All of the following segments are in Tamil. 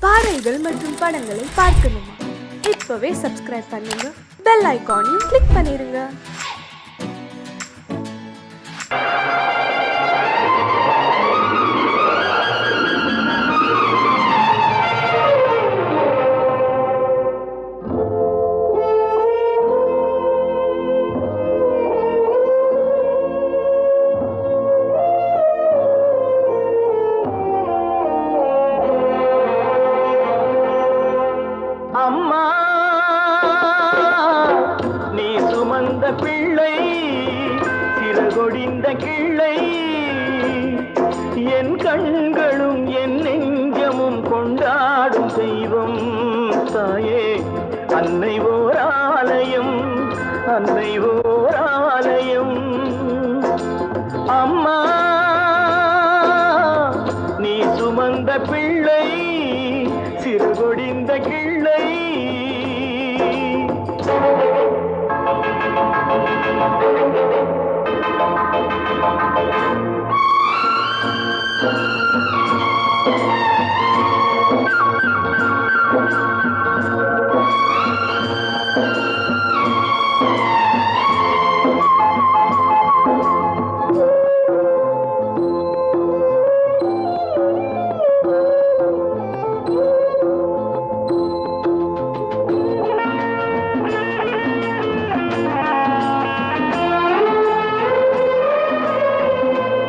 பாடல்கள் மற்றும் படங்களை பார்க்கணுமா? இப்பவே சப்ஸ்கிரைப் பண்ணுங்க, பெல் ஐகானையும் கிளிக் பண்ணிருங்க. அம்மா நீ சுமந்த பிள்ளை சிறகொடிந்த கிள்ளை என் கண்களும் என் நெஞ்சமும் கொண்டாடும் தெய்வம் தாயே அன்னை ஓர் ஆலயம் அன்னை ஓர் ஆலயம் அம்மா நீ சுமந்த பிள்ளை சிறுகொடிந்த கிள்ளை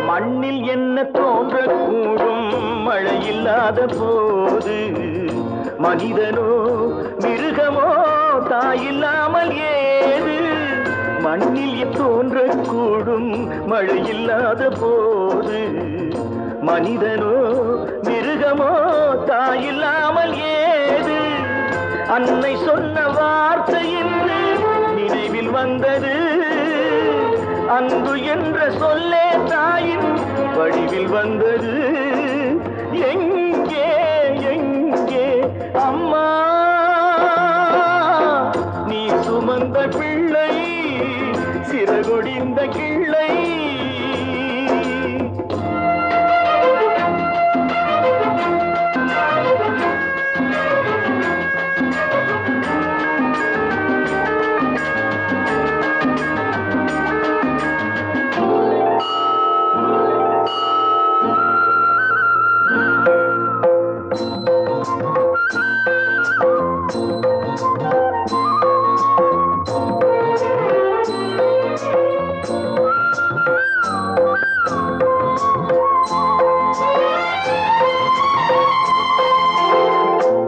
மண்ணில் என்ன தோன்றக்கூடும் மழையில்லாத போது மனிதனோ மிருகமோ தாயில்லாமல் ஏது மண்ணில் தோன்றக்கூடும் மழையில்லாத போது மனிதனோ மிருகமோ தாயில்லாமல் ஏது அன்னை சொன்ன வார்த்தையின் நினைவில் வந்தது அன்பு என்ற சொல்லே தாயின் வடிவில் வந்தது எங்கே எங்கே அம்மா நீ சுமந்த பிள்ளை சிறகொடிந்த கிள்ளை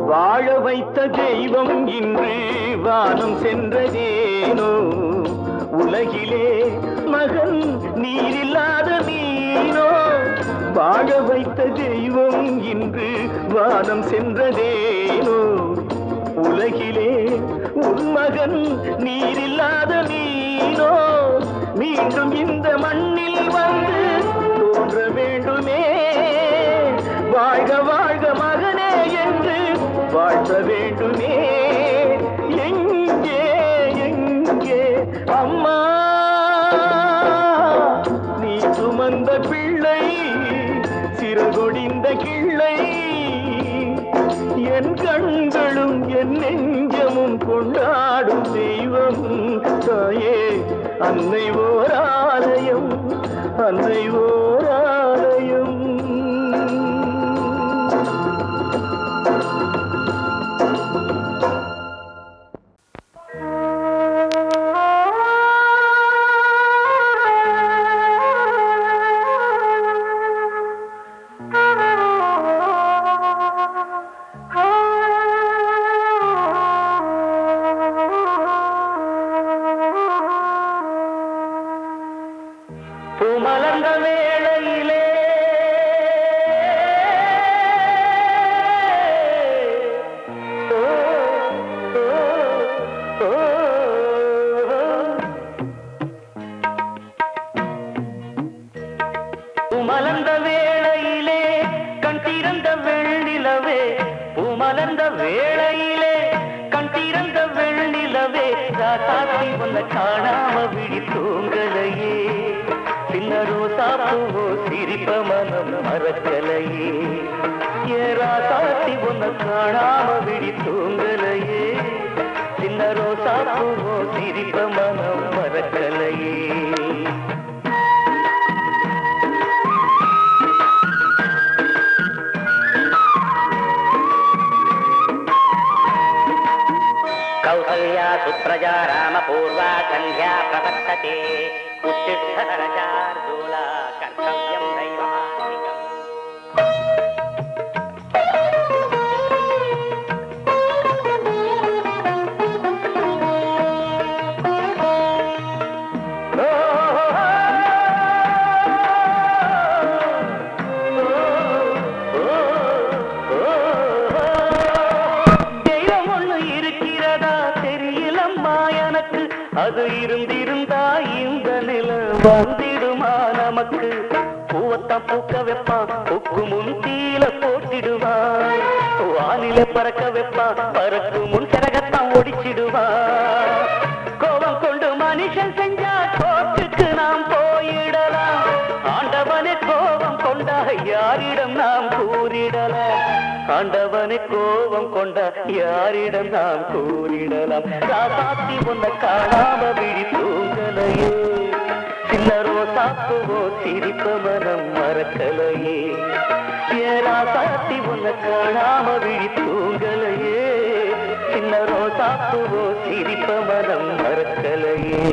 வாழ வைத்த தெய்வம் இன்று வானம் சென்றதேனோ உலகிலே மகன் நீரில்லாத மீனோ வாழ வைத்த தெய்வம் இன்று வானம் சென்றதேனோ உலகிலே உன் மகன் நீரில்லாத மீனோ மீண்டும் இந்த மண்ணில் வந்து தோன்ற வேண்டுமே வாழ்க வாழ்க மகனே என்று வாழ்த்த வேண்டுமே எங்கே எங்கே அம்மா நீ சுமந்த பிள்ளை சிறகொடிந்த கிள்ளை என் கண்களும் என் நெஞ்சமும் கொண்டாடும் தெய்வம் தாயே அன்னை ஓர் ஆலயம் அன்னை ஓர் ஆலயம் பூமலர்ந்த வேளையிலே பூமலர்ந்த வேளையிலே கண் திறந்த வெள்ளிலவே பூமலர்ந்த வேளையிலே கண் திறந்த வெள்ளிலவே ராசாத்தி உன்னை காணாம விழி தூங்கலையே சின்ன சின்ன ரோசா பூவோ சிரிப்ப மனம் மறக்கலையே ஏராசாத்தி ஒன்ன காணாம விழி தூங்கலையே சின்ன ரோசா பூவோ சிரிப்ப மனம் மறக்கலையே कौसल्या सुप्रजा रामपूर्वा सन्ध्या प्रवर्तते उत्तिष्ठतरशार्दूला कर्तव्यं दैवमान्तिकम् அது இருந்திருந்தா இந்த நில வந்திடுமா நமக்கு பூவத்தான் பூக்க வைப்பான் பூக்கு முன் தீல போட்டிடுவான் வானில பறக்க வைப்பான் பறக்கு முன் சிறகத்தான் ஒடிச்சிடுவான் கோபம் கொண்டு மனுஷன் செஞ்சா கோட்டுக்கு நாம் போயிடலாம் ஆண்டவனே கோபம் கொண்டா யாரிடம் நாம் கூறிடலாம் ஆண்டவனை கோபம் கொண்ட யாரிடம் நாம் கூறிடலாம் ராசாத்தி ஒன்ன காணாம விழி தூங்கலையே சின்ன ரோசாப்புவோ சிரிப்ப மனம் மறக்கலையே ராசாத்தி ஒன்ன காணாம விழி தூங்கலையே சின்ன ரோசாப்புவோ சிரிப்ப மனம் மறக்கலையே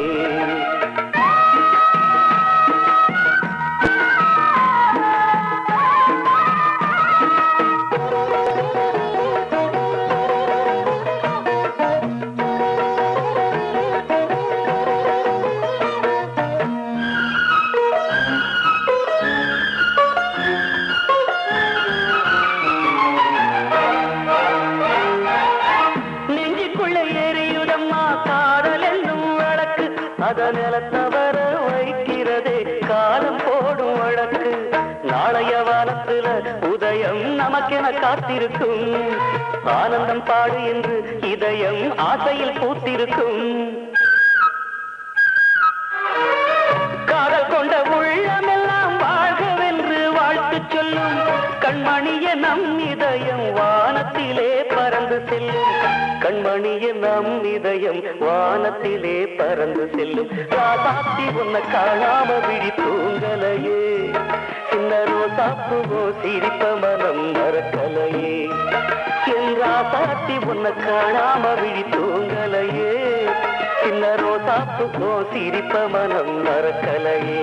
நிலத்தவர வைக்கிறதே காலம் போடும் வழக்கு நாளைய வானத்துல உதயம் நமக்கென காத்திருக்கும் ஆனந்தம் பாடு என்று இதயம் ஆசையில் பூத்திருக்கும் காதல் கொண்ட உள்ளமெல்லாம் வாழ்கவென்று வாழ்த்து சொல்லும் கண்மணிய நம் இதயம் வானத்திலே பறந்து செல்லும் கண்மணிய நம் இதயம் வானத்திலே பறந்து செல்லும் ராசாத்தி உன்ன காணாம விழி தூங்கலையே சின்ன ரோசாப்புவோ சிரிப்ப மனம் மறக்கலையே என் ராசாத்தி உன்ன காணாம விழி தூங்கலையே சின்ன ரோசாப்புவோ சிரிப்ப மனம் மறக்கலையே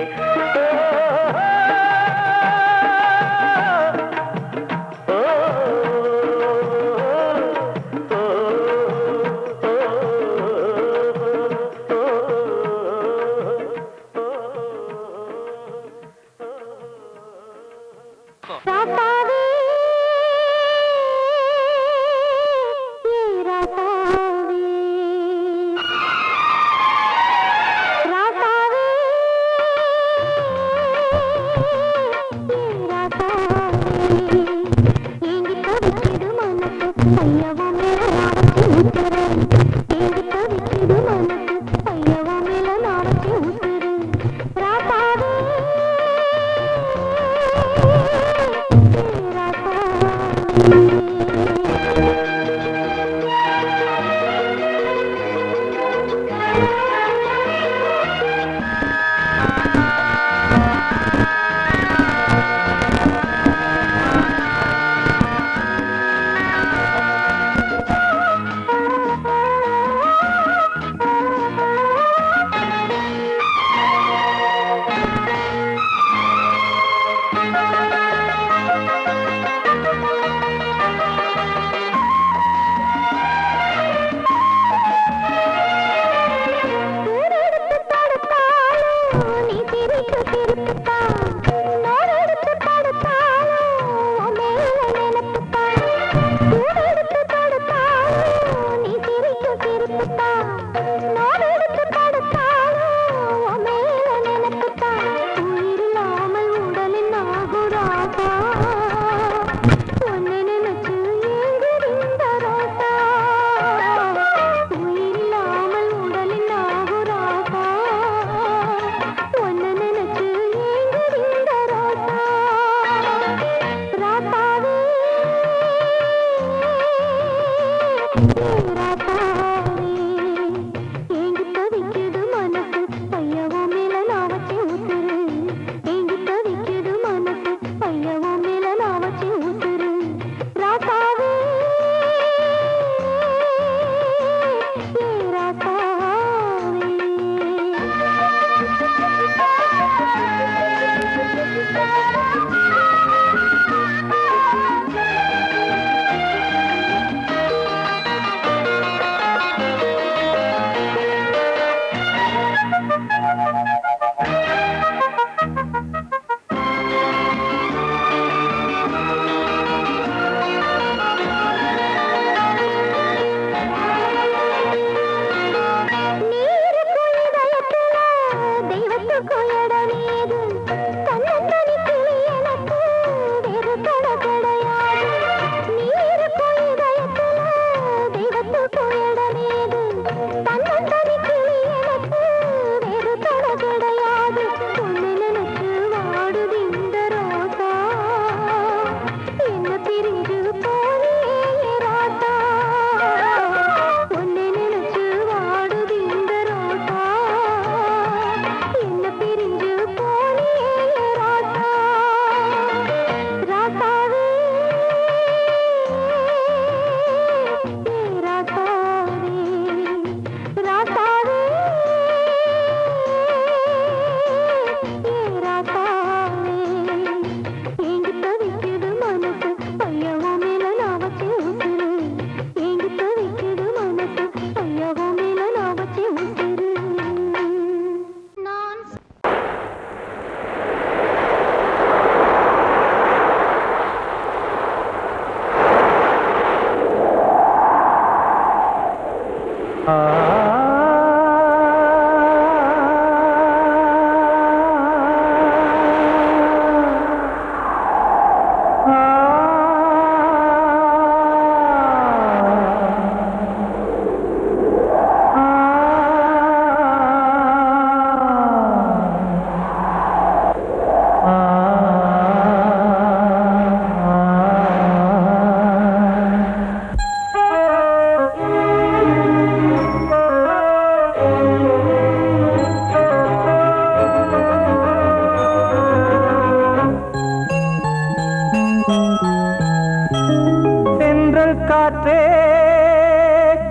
காற்றே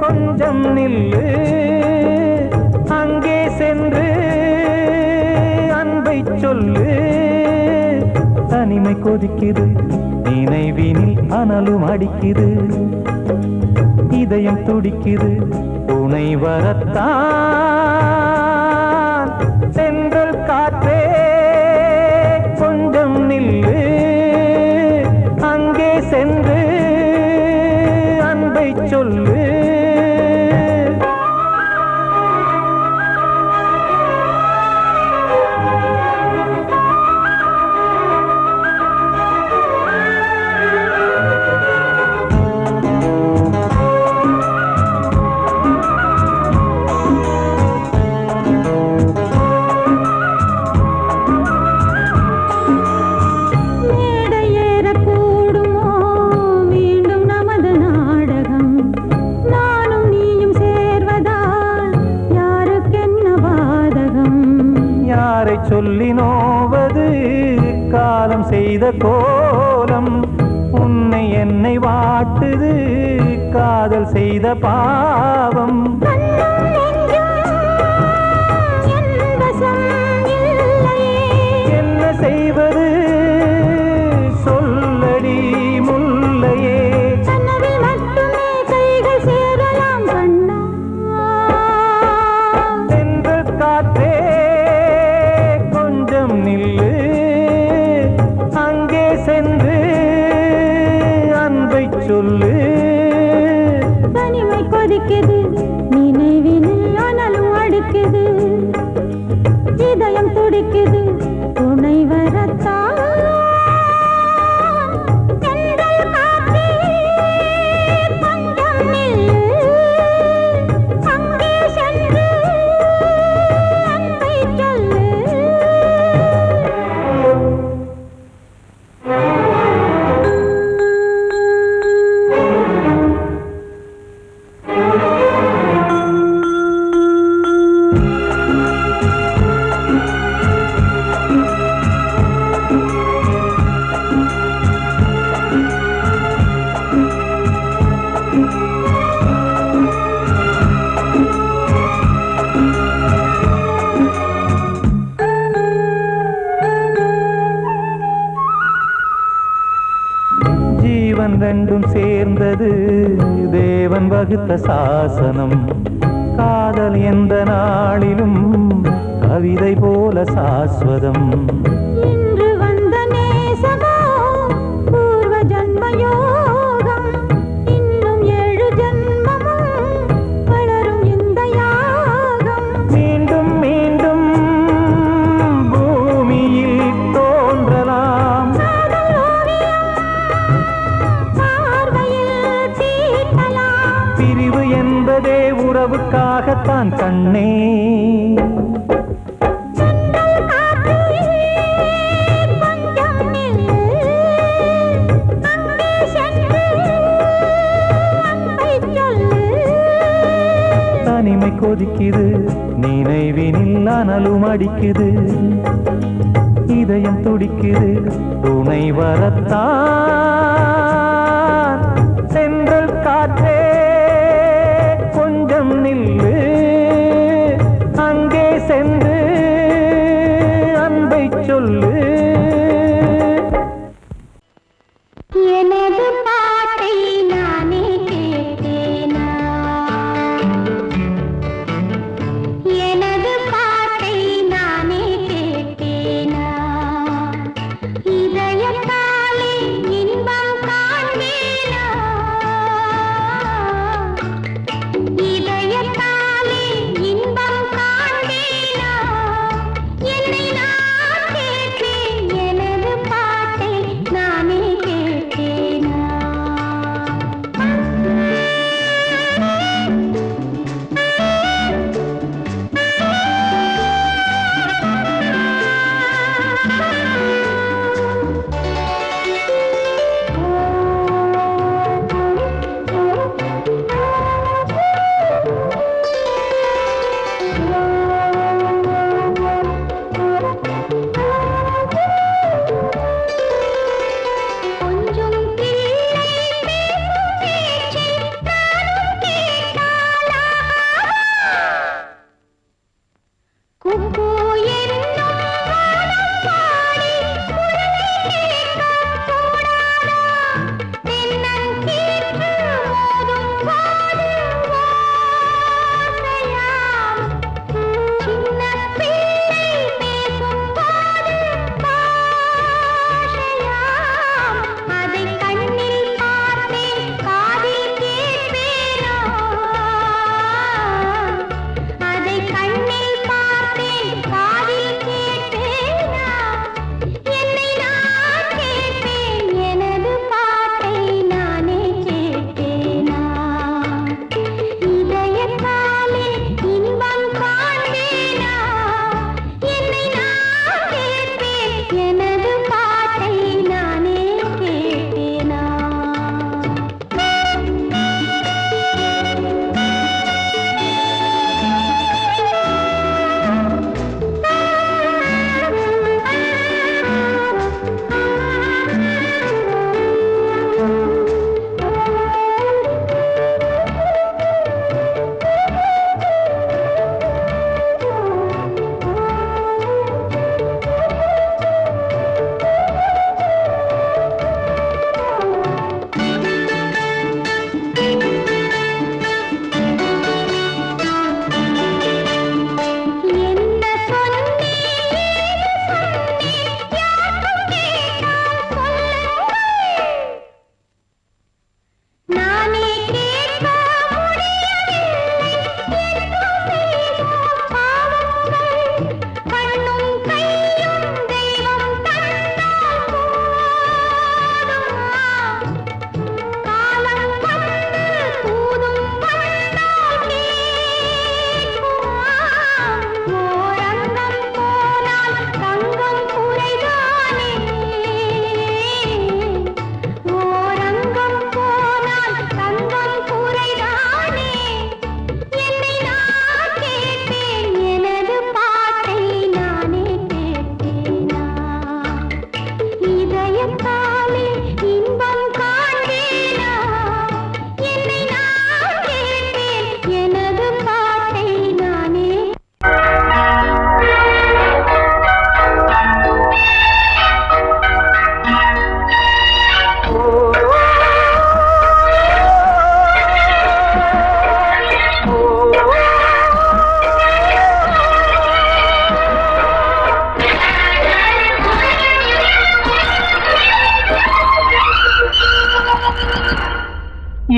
கொஞ்சம் நில்லு, அங்கே சென்று அன்பை சொல்லு. தனிமை கொதிக்குது, நினைவினில் அனலும் அடிக்குது, இதயம் துடிக்குது துணை வரத்தான். சென்றல் காற்றே கொஞ்சம் நில்லு, அங்கே சென்று அன்பை சொல்லு. சொல்லி நோவது காலம் செய்த கோலம், உன்னை என்னை வாட்டுது காதல் செய்த பாவம். என்ன செய்வது சொல்லடி முல்லையே, சென்ற காற்றே நில்லு, அங்கே சென்று அன்பை சொல்லு. தனிமை கொதிக்குது, நினைவினில் அனலும் அடிக்குது, இதயம் துடிக்குது துணை வரத்தான். தேவன் வகுத்த சாசனம். காதல் எந்த நாளிலும் கவிதை போல சாஸ்வதம். இன்று வந்த நேசமோ பூர்வ ஜன்ம யோகம். இன்னும் 7 ஜன்மமும் வளரும் இந்த யாகம். மீண்டும் மீண்டும் பூமியில் தோன்றலாம். காதல் ஓவியம் பார்வையில் தீட்டலாம். பிரிவு என்பதே உறவுக்காகத்தான் கண்ணே. சென்றல் காற்றிலே கொஞ்சம் நில்லு. அங்கே சென்று அன்பைச் சொல்லு. தனிமை கொதிக்குது, நினைவினில் அனலும் அடிக்குது. இதயம் துடிக்குது, துணை வரத்தான். சென்றல் காற்றே கொஞ்சம் நில்லு. அங்கே சென்று அன்பை சொல்லு. எனது பாட்டை நானே கேட்டேனா? எனது பாட்டை நானே கேட்டேனா? இதயத்தாலே இன்பம் காண்பேனா? இதயத்தாலே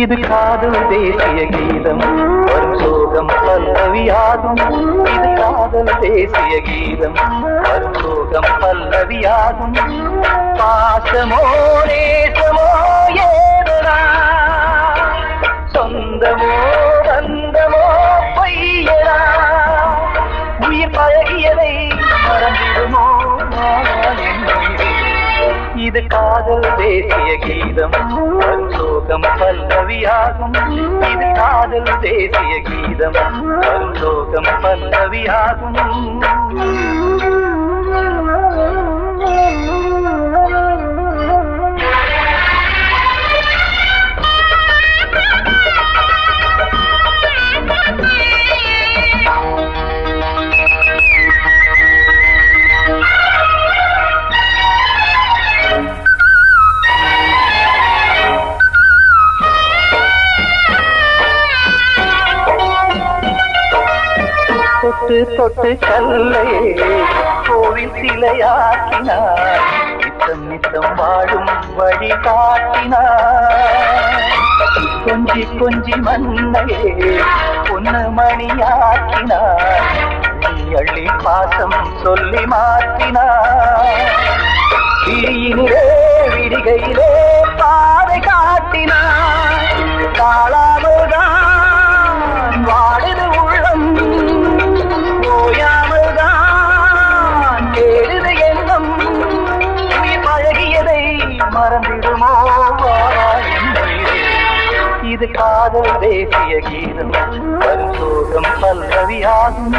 இது காதல் தேசிய கீதம் வரும் சோகம் பல்லவியாகும். இது காதல் தேசிய கீதம் வரும் சோகம் பல்லவியாகும். பாசமோ நேசமோ ஏதனா சொந்தமோ பந்தமோ பொய்யனா உயிர் பழகியதை மறந்திடுமோ இது காதல் தேசிய கீதம் வரும் சோகம் பல்லவியாகும். இது காதல் தேசிய கீதம் வரும் சோகம் பல்லவியாகும். தொட்டு தொட்டு கல்லையே கோவில் சிலையாக்கினார். நித்தம் நித்தம் வாழும் வழி காட்டினார். கொஞ்சி கொஞ்சி மண்ணையே பொன்னு மணியாக்கினார். அள்ளி பாசம் சொல்லி மாற்றினார். விழியினிலே விடிகையிலே பாதை காட்டினார். தாழாமல்தான் வாடுது உள்ளம் ஓயாமல்தான் தேடுது எண்ணம். உயிர் பழகியதை மறந்திடுமோ இது காதல் தேசிய கீதம் வரும் சோகம் பல்லவியாகும்.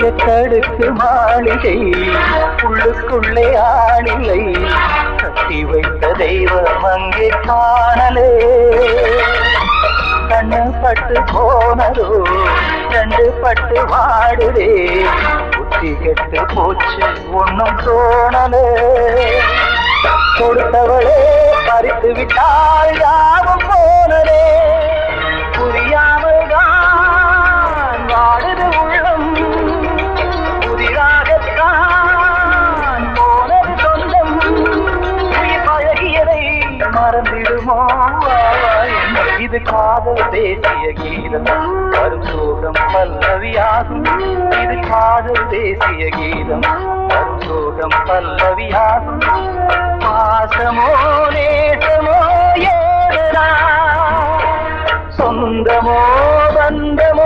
எத்தடுக்கு மாளிகை உள்ளுக்குள்ளே ஆளிலை கட்டி வைத்த தெய்வம் அங்கே காணலே. கண்ணு பட்டு போனதோ ரெண்டு பட்டு வாடுதே. புத்தி கெட்டு போச்சு ஒன்னும் தோணலே. கொடுத்தவளே பறித்து விட்டால் யாவும் போனதே. புரியாமல் தான் வாடுது உள்ளம் புதிராகத்தான் போனது சொந்தம். உயிர் பழகியதை மறந்திடுமோ இது காதல் தேசிய கீதம் வரும் சோகம் பல்லவியாகும். இது காதல் தேசிய கீதம் வரும் சோகம் பல்லவியாகும். பாசமோ நேசமோ ஏதனா சொந்தமோ பந்தமோ